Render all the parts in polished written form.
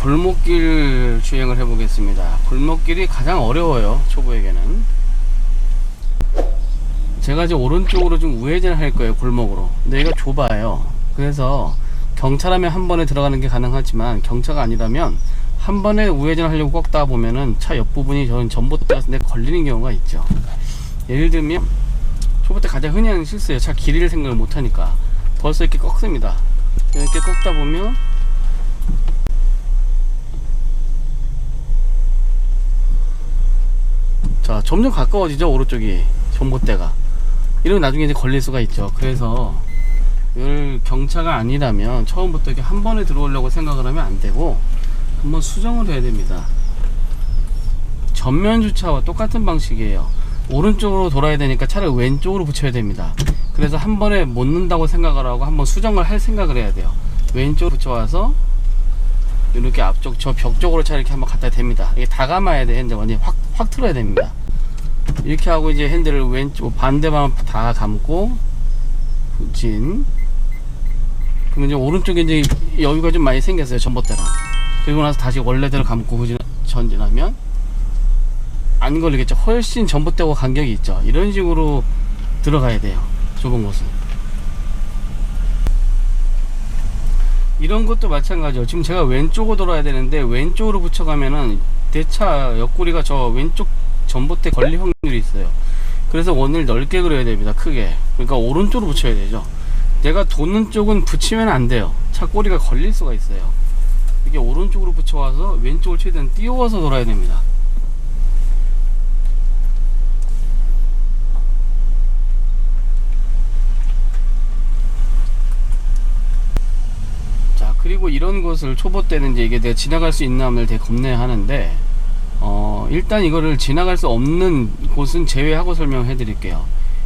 골목길 주행을 해보겠습니다. 골목길이 가장 어려워요, 초보에게는. 제가 이제 오른쪽으로 좀 우회전을 할 거예요, 골목으로. 근데 여기가 좁아요. 그래서 경차라면 한 번에 들어가는 게 가능하지만 경차가 아니라면 한 번에 우회전을 하려고 꺾다 보면은 차 옆부분이 저는 전봇대 같은 데 걸리는 경우가 있죠. 예를 들면 초보 때 가장 흔히 하는 실수예요. 차 길이를 생각을 못하니까 벌써 이렇게 꺾습니다. 이렇게 꺾다 보면 자, 점점 가까워지죠, 오른쪽이 전봇대가. 이러면 나중에 이제 걸릴 수가 있죠. 그래서 이걸 경차가 아니라면 처음부터 이렇게 한 번에 들어오려고 생각을 하면 안 되고 한번 수정을 해야 됩니다. 전면 주차와 똑같은 방식이에요. 오른쪽으로 돌아야 되니까 차를 왼쪽으로 붙여야 됩니다. 그래서 한 번에 못 넣는다고 생각을 하고 한번 수정을 할 생각을 해야 돼요. 왼쪽으로 붙여와서 이렇게 앞쪽 저 벽 쪽으로 차 이렇게 한번 갖다 댑니다. 이게 다 감아야 돼. 핸들 완전히 확 틀어야 됩니다. 이렇게 하고 이제 핸들을 왼쪽 반대방 다 감고 후진. 그럼 이제 오른쪽에 이제 여유가 좀 많이 생겼어요, 전봇대랑. 그리고 나서 다시 원래대로 감고 후진 전진하면 안 걸리겠죠. 훨씬 전봇대와 간격이 있죠. 이런 식으로 들어가야 돼요, 좁은 곳은. 이런 것도 마찬가지죠. 지금 제가 왼쪽으로 돌아야 되는데 왼쪽으로 붙여가면은 대차 옆구리가 저 왼쪽 전봇대 걸릴 확률이 있어요. 그래서 원을 넓게 그려야 됩니다, 크게. 그러니까 오른쪽으로 붙여야 되죠. 내가 도는 쪽은 붙이면 안 돼요. 차 꼬리가 걸릴 수가 있어요. 이게 오른쪽으로 붙여와서 왼쪽을 최대한 띄워서 돌아야 됩니다. 자, 그리고 이런 곳을 초보 때는 이제 이게 내가 지나갈 수 있나 없나를 되게 겁내하는데 일단 이거를 지나갈 수 없는 곳은 제외하고 설명해 드릴게요.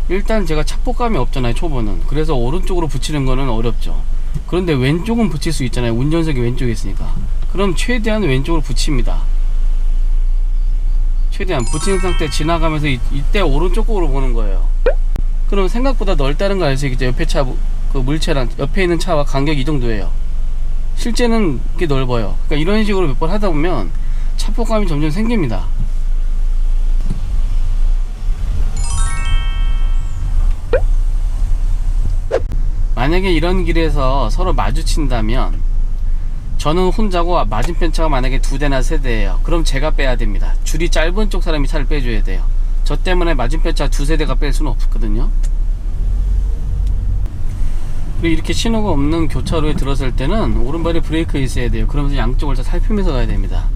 일단 제가 착복감이 없잖아요, 초보는. 그래서 오른쪽으로 붙이는 거는 어렵죠. 그런데 왼쪽은 붙일 수 있잖아요, 운전석이 왼쪽에 있으니까. 그럼 최대한 왼쪽으로 붙입니다. 최대한 붙인 상태 지나가면서 이때 오른쪽으로 보는 거예요. 그럼 생각보다 넓다는 거 알 수 있겠죠. 옆에 차, 그 물체랑 옆에 있는 차와 간격이 이 정도예요. 실제는 이렇게 넓어요. 그러니까 이런 식으로 몇 번 하다 보면 착복감이 점점 생깁니다. 만약에 이런 길에서 서로 마주친다면 저는 혼자고 맞은편 차가 만약에 2대나 3대예요. 그럼 제가 빼야 됩니다. 줄이 짧은 쪽 사람이 차를 빼줘야 돼요. 저 때문에 맞은편 차 2-3대가 뺄 수는 없거든요. 그리고 이렇게 신호가 없는 교차로에 들어설 때는 오른발에 브레이크 있어야 돼요. 그러면서 양쪽을 다 살피면서 가야 됩니다.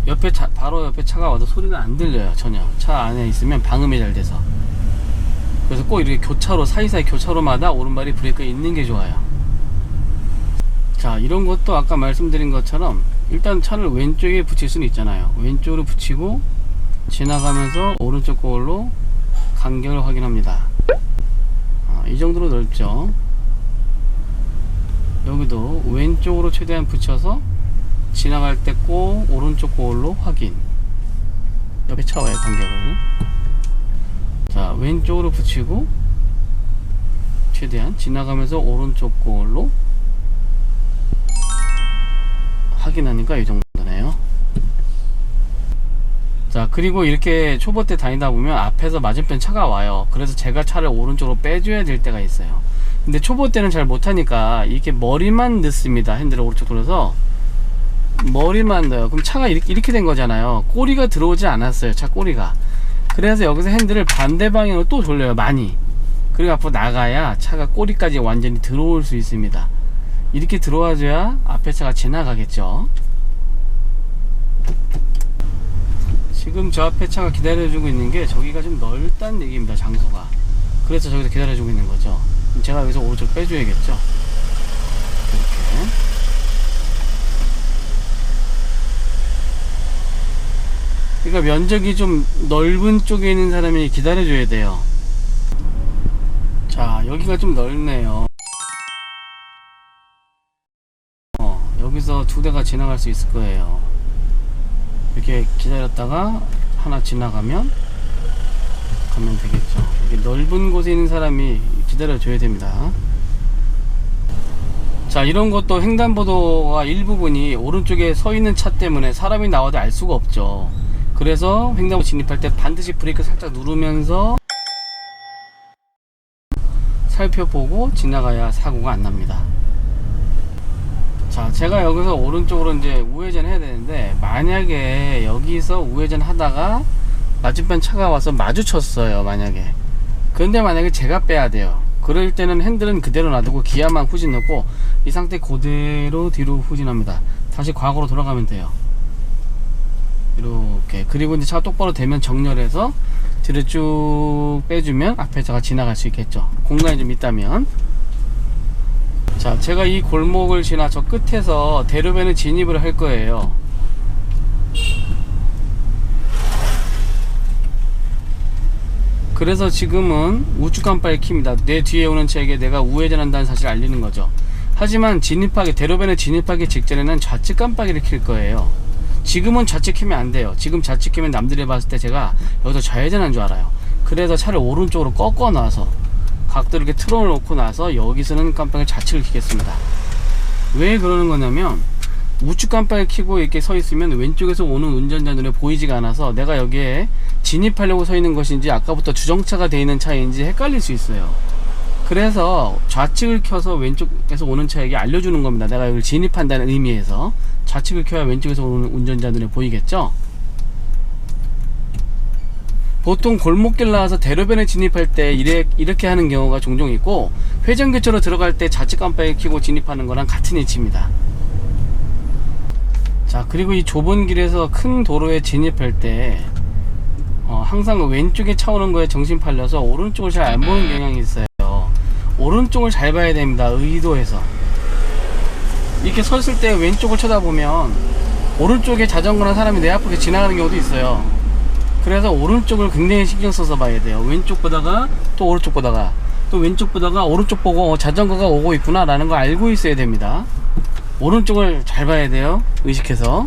옆에 차, 바로 옆에 차가 와도 소리가 안 들려요, 전혀. 차 안에 있으면 방음이 잘 돼서. 그래서 꼭 이렇게 교차로, 사이사이 교차로마다 오른발이 브레이크가 있는 게 좋아요. 자, 이런 것도 아까 말씀드린 것처럼 일단 차를 왼쪽에 붙일 수는 있잖아요. 왼쪽으로 붙이고 지나가면서 오른쪽 거울로 간격을 확인합니다. 이 정도로 넓죠. 여기도 왼쪽으로 최대한 붙여서 지나갈 때 꼭 오른쪽 거울로 확인. 옆에 차와의 간격을. 자, 왼쪽으로 붙이고 최대한 지나가면서 오른쪽 거울로 확인하니까 이 정도네요. 자, 그리고 이렇게 초보 때 다니다 보면 앞에서 맞은편 차가 와요. 그래서 제가 차를 오른쪽으로 빼줘야 될 때가 있어요. 근데 초보 때는 잘 못하니까 이렇게 머리만 넣습니다. 핸들을 오른쪽 돌려서 머리만 넣어요. 그럼 차가 이렇게 된 거잖아요. 꼬리가 들어오지 않았어요, 차 꼬리가. 그래서 여기서 핸들을 반대 방향으로 또 돌려요, 많이. 그리고 앞으로 나가야 차가 꼬리까지 완전히 들어올 수 있습니다. 이렇게 들어와줘야 앞에 차가 지나가겠죠. 지금 저 앞에 차가 기다려주고 있는 게 저기가 좀 넓다는 얘기입니다, 장소가. 그래서 저기서 기다려주고 있는 거죠. 제가 여기서 오른쪽 빼줘야겠죠. 이렇게. 그러니까 면적이 좀 넓은 쪽에 있는 사람이 기다려줘야 돼요. 자, 여기가 좀 넓네요. 여기서 2대가 지나갈 수 있을 거예요. 이렇게 기다렸다가 하나 지나가면 가면 되겠죠. 이렇게 넓은 곳에 있는 사람이 기다려줘야 됩니다. 자, 이런 것도 횡단보도가 일부분이 오른쪽에 서 있는 차 때문에 사람이 나와도 알 수가 없죠. 그래서 횡단보도 진입할 때 반드시 브레이크 살짝 누르면서 살펴보고 지나가야 사고가 안 납니다. 자, 제가 여기서 오른쪽으로 이제 우회전 해야 되는데, 만약에 여기서 우회전 하다가 맞은편 차가 와서 마주쳤어요, 만약에. 근데 만약에 제가 빼야 돼요. 그럴 때는 핸들은 그대로 놔두고 기아만 후진 넣고 이 상태 그대로 뒤로 후진합니다. 다시 과거로 돌아가면 돼요. 이렇게. 그리고 이제 차가 똑바로 되면 정렬해서 뒤로 쭉 빼주면 앞에 차가 지나갈 수 있겠죠. 공간이 좀 있다면. 자, 제가 이 골목을 지나 저 끝에서 대로변에 진입을 할 거예요. 그래서 지금은 우측 깜빡이 킵니다. 내 뒤에 오는 차에게 내가 우회전한다는 사실을 알리는 거죠. 하지만 대로변에 진입하기 직전에는 좌측 깜빡이를 킬 거예요. 지금은 좌측 키면 안 돼요. 지금 좌측 키면 남들이 봤을 때 제가 여기서 좌회전한 줄 알아요. 그래서 차를 오른쪽으로 꺾어 놔서 각도를 이렇게 틀어 놓고 나서 여기서는 깜빡이를 좌측을 키겠습니다. 왜 그러는 거냐면, 우측 깜빡이 켜고 이렇게 서 있으면 왼쪽에서 오는 운전자 눈에 보이지가 않아서 내가 여기에 진입하려고 서 있는 것인지 아까부터 주정차가 되어 있는 차인지 헷갈릴 수 있어요. 그래서 좌측을 켜서 왼쪽에서 오는 차에게 알려주는 겁니다. 내가 여기를 진입한다는 의미에서 좌측을 켜야 왼쪽에서 오는 운전자 눈에 보이겠죠. 보통 골목길 나와서 대로변에 진입할 때 이렇게 하는 경우가 종종 있고, 회전교차로 들어갈 때 좌측 깜빡이 켜고 진입하는 거랑 같은 이치입니다. 자, 그리고 이 좁은 길에서 큰 도로에 진입할 때 항상 왼쪽에 차 오는 거에 정신 팔려서 오른쪽을 잘 안 보는 경향이 있어요. 오른쪽을 잘 봐야 됩니다. 의도해서. 이렇게 섰을 때 왼쪽을 쳐다보면 오른쪽에 자전거나 사람이 내 앞으로 지나가는 경우도 있어요. 그래서 오른쪽을 굉장히 신경 써서 봐야 돼요. 왼쪽 보다가 또 오른쪽 보다가 또 왼쪽 보다가 오른쪽 보고 자전거가 오고 있구나 라는 걸 알고 있어야 됩니다. 오른쪽을 잘 봐야 돼요. 의식해서.